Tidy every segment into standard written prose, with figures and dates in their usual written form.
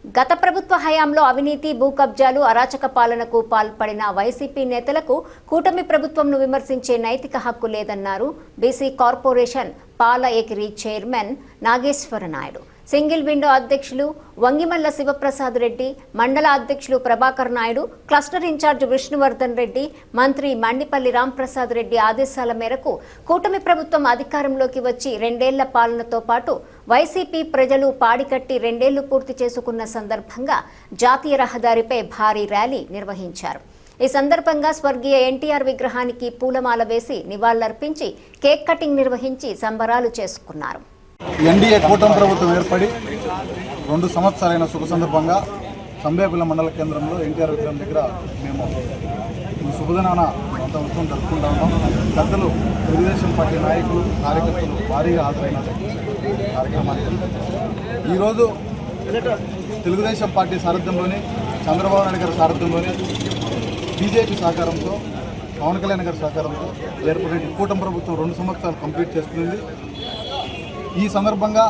గత ప్రభుత్వ హయాంలో అవినీతి, భూ కబ్జాలు, అరాచక పాలనకు పాల్పడిన వైసీపీ నేతలకు కూటమి ప్రభుత్వంను విమర్శించే నైతిక హక్కు లేదన్నారు BC corporation Pala Ekiri chairman Nageswara Naidu. Single window అధ్యక్షులు వంగిమల్ల శివప్రసాద్ రెడ్డి, మండల అధ్యక్షులు ప్రభాకర్ నాయుడు, క్లస్టర్ ఇన్ఛార్జ్ విష్ణువర్ధన్ రెడ్డి, మంత్రి మండిపల్లి రాంప్రసాద్ రెడ్డి ఆదేశాల మేరకు కూటమి ప్రభుత్వం అధికారంలోకి వచ్చి 2 ఏళ్ల పాలనతో పాటు వైసీపీ ప్రజలు పాడికట్టి 2 ఏళ్లు పూర్తి చేసుకున్న సందర్భంగా జాతీయ రహదారిపై భారీ ర్యాలీ నిర్వహించారు. ఈ సందర్భంగా స్వర్గీయ ఎన్టీఆర్ విగ్రహానికి పూలమాల వేసి నివాళులర్పించి కేక్ కటింగ్ నిర్వహించి సంబరాలు చేసుకున్నారు. ఎన్డీఏ కూటమి ప్రభుత్వం ఏర్పడి 2 సంవత్సరాలైన శుభ సందర్భంగా సంబేపల్లి మండల కేంద్రంలో ఎన్టీఆర్ విగ్రహం దగ్గర మేము ఈ శుభదినాన కొంత ఉత్సవం జరుపుకుంటా ఉన్నాం. పెద్దలు తెలుగుదేశం పార్టీ నాయకులు, కార్యకర్తలు భారీగా హాజరైన కార్యక్రమానికి ఈరోజు తెలుగుదేశం పార్టీ సారథ్యంలోని, చంద్రబాబు నాయుడు గారి సారథ్యంలోని, బీజేపీ సహకారంతో, పవన్ కళ్యాణ్ గారి సహకారంతో ఏర్పడిన కూటమి ప్రభుత్వం 2 సంవత్సరాలు కంప్లీట్ చేసుకుంది. ఈ సందర్భంగా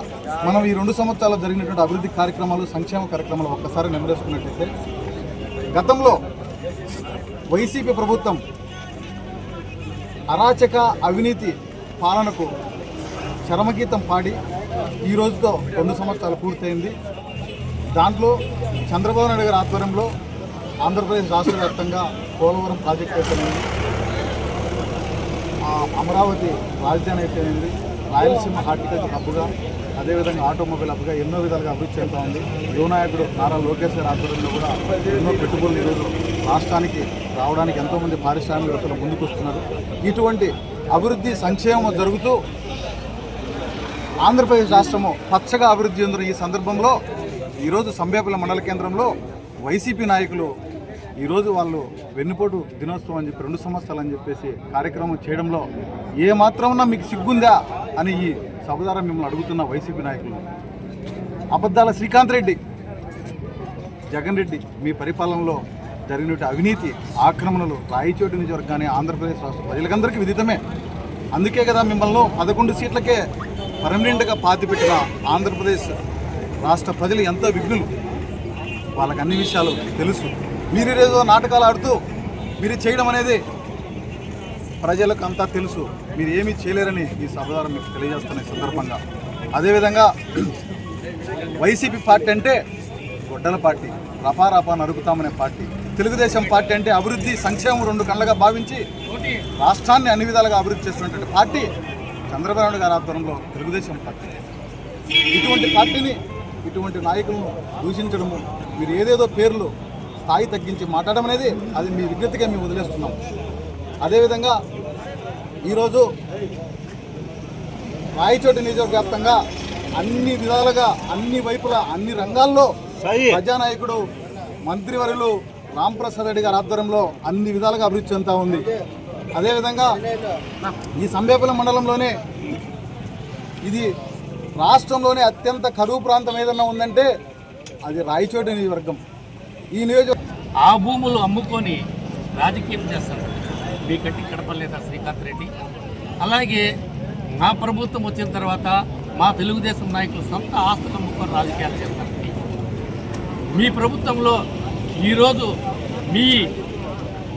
మనం ఈ 2 సంవత్సరాలు జరిగినటువంటి అభివృద్ధి కార్యక్రమాలు, సంక్షేమ కార్యక్రమాలు ఒక్కసారి నెమరేసుకున్నట్లయితే గతంలో వైసీపీ ప్రభుత్వం అరాచక అవినీతి పాలనకు చరమగీతం పాడి ఈ రోజుతో 2 సంవత్సరాలు పూర్తయింది. దాంట్లో చంద్రబాబు నాయుడు గారి ఆధ్వర్యంలో ఆంధ్రప్రదేశ్ రాష్ట్ర వ్యాప్తంగా పోలవరం ప్రాజెక్టు అయిపోయింది, అమరావతి రాజధాని అయిపోయింది, రాయలసీమ హార్టికల్చర్ హబ్గా, అదేవిధంగా ఆటోమొబైల్ హబ్గా ఎన్నో విధాలుగా అభివృద్ధి చెందుతూ ఉంది. యువనాయకుడు నారా లోకేష్ గారి ఆధ్వర్యంలో కూడా ఎన్నో పెట్టుబడులు ఈరోజు రాష్ట్రానికి రావడానికి ఎంతోమంది పారిశ్రామికవేత్తలు ముందుకు వస్తున్నారు. ఇటువంటి అభివృద్ధి సంక్షేమం జరుగుతూ ఆంధ్రప్రదేశ్ రాష్ట్రము పచ్చగా అభివృద్ధి చెందిన ఈ సందర్భంలో ఈరోజు సంబేపల్లి మండల కేంద్రంలో వైసీపీ నాయకులు ఈరోజు వాళ్ళు వెన్నుపోటు దినోత్సవం అని చెప్పి 2 సంవత్సరాలు అని చెప్పేసి కార్యక్రమం చేయడంలో ఏమాత్రమన్నా మీకు సిగ్గుందా అని ఈ సభ ద్వారా మిమ్మల్ని అడుగుతున్న వైసీపీ నాయకులు. అబద్ధాల శ్రీకాంత్ రెడ్డి, జగన్ రెడ్డి మీ పరిపాలనలో జరిగినటువంటి అవినీతి, ఆక్రమణలు రాయచోటి నియోజకవర్గాన్ని ఆంధ్రప్రదేశ్ రాష్ట్ర ప్రజలకందరికీ విదితమే. అందుకే కదా మిమ్మల్ని 11 సీట్లకే పర్మనెంట్గా పాతిపెట్టిన ఆంధ్రప్రదేశ్ రాష్ట్ర ప్రజలు ఎంతో విఘ్నులు. వాళ్ళకి అన్ని విషయాలు తెలుసు. మీరు ఏదో నాటకాలు ఆడుతూ మీరు చేయడం అనేది ప్రజలకు అంతా తెలుసు. మీరు ఏమీ చేయలేరని ఈ సభ ద్వారా మీకు తెలియజేస్తున్న సందర్భంగా. అదేవిధంగా వైసీపీ పార్టీ అంటే గొడ్డల పార్టీ, రపారపా నరుకుతామనే పార్టీ. తెలుగుదేశం పార్టీ అంటే అభివృద్ధి, సంక్షేమం 2 కళ్ళగా భావించి రాష్ట్రాన్ని అన్ని విధాలుగా అభివృద్ధి చేస్తున్నటువంటి పార్టీ చంద్రబాబు నాయుడు గారి ఆధ్వర్యంలో తెలుగుదేశం పార్టీ. ఇటువంటి పార్టీని, ఇటువంటి నాయకులను దూషించడము, మీరు ఏదేదో పేర్లు స్థాయి తగ్గించి మాట్లాడడం అనేది అది మీ విజ్ఞతగా మేము వదిలేస్తున్నాం. అదేవిధంగా ఈరోజు రాయచోటి నియోజకవ్యాప్తంగా అన్ని విధాలుగా, అన్ని వైపులా, అన్ని రంగాల్లో ప్రజానాయకుడు, మంత్రివర్యులు రాంప్రసాద్ రెడ్డి గారి ఆధ్వర్యంలో అన్ని విధాలుగా అభివృద్ధి చెందుతూ ఉంది. అదేవిధంగా ఈ సంబేపల్లి మండలంలోనే ఇది రాష్ట్రంలోనే అత్యంత కరువు ప్రాంతం ఏదన్నా ఉందంటే అది రాయచోటి నియోజకవర్గం. ఈ ఆ భూములు అమ్ముకొని రాజకీయం చేస్తారు బీకట్టి కడపలేదా శ్రీకాంత్ రెడ్డి. అలాగే మా ప్రభుత్వం వచ్చిన తర్వాత మా తెలుగుదేశం నాయకులు సొంత ఆస్తులు అమ్ముకొని రాజకీయాలు చేస్తారు. మీ ప్రభుత్వంలో ఈరోజు మీ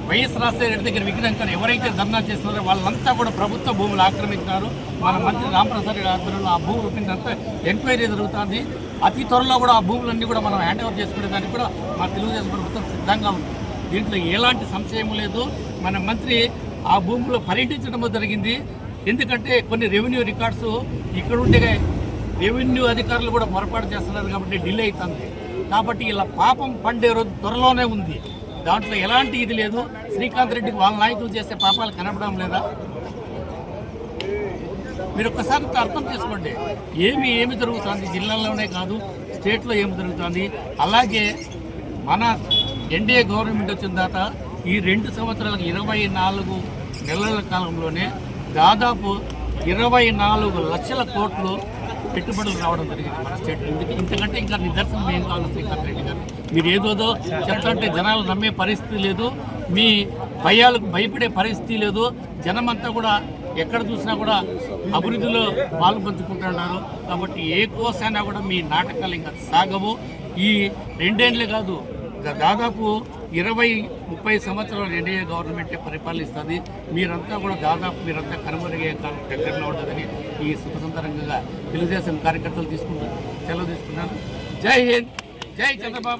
వైఎస్ రాజశేఖర రెడ్డి దగ్గర విగ్రహం కానీ ఎవరైతే ధర్నా చేస్తున్నారో వాళ్ళంతా కూడా ప్రభుత్వ భూములు ఆక్రమించినారు. మన మంత్రి రాంప్రసాద్ రెడ్డి ఆధ్వర్యంలో ఆ భూముల మీద అంతా ఎంక్వైరీ జరుగుతుంది. అతి త్వరలో కూడా ఆ భూములన్నీ కూడా మనం హ్యాండ్ ఓవర్ చేసుకునేదానికి కూడా మా తెలుగుదేశం ప్రభుత్వం సిద్ధంగా ఉంది. దీంట్లో ఎలాంటి సంశయం లేదు. మన మంత్రి ఆ భూములో పర్యటించడం జరిగింది. ఎందుకంటే కొన్ని రెవెన్యూ రికార్డ్స్ ఇక్కడ ఉండే రెవెన్యూ అధికారులు కూడా పొరపాటు చేస్తున్నారు కాబట్టి డిలే అవుతుంది. కాబట్టి ఇలా పాపం పండే రోజు త్వరలోనే ఉంది. దాంట్లో ఎలాంటి ఇది లేదు. శ్రీకాంత్ రెడ్డికి వాళ్ళ నాయకులు చేసే పాపాలు కనపడడం లేదా? మీరు ఒక్కసారి అర్థం చేసుకోండి. ఏమి జరుగుతుంది జిల్లాలోనే కాదు, స్టేట్లో ఏమి జరుగుతుంది. అలాగే మన ఎన్డీఏ గవర్నమెంట్ వచ్చిన తర్వాత ఈ 2 సంవత్సరాలకు 24 నెలల కాలంలోనే దాదాపు 24 లక్షల కోట్లు పెట్టుబడులు రావడం జరిగింది మన స్టేట్. ఇంతకంటే ఇంకా నిదర్శనం ఏం కావాలి శ్రీకాంత్ రెడ్డి గారు? మీరు ఏదోదో చెప్తుంటే జనాలు నమ్మే పరిస్థితి లేదు, మీ భయాలకు భయపడే పరిస్థితి లేదు. జనమంతా కూడా ఎక్కడ చూసినా కూడా అభివృద్ధిలో పాలు పంచుకుంటున్నారు. కాబట్టి ఏ కోసైనా కూడా మీ నాటకాలు ఇంకా సాగవు. ఈ 2 ఏళ్ళు కాదు, దాదాపు 20-30 సంవత్సరాలు ఎన్డీఏ గవర్నమెంటే పరిపాలిస్తుంది. మీరంతా కూడా దాదాపు మీరంతా కనుమరుగే కాలం దగ్గరలో ఉంటుందని ఈ శుభ సందర్భంగా తెలుగుదేశం కార్యకర్తలు సెలవు తీసుకున్నాను. జై హింద్, జై చంద్రబాబు.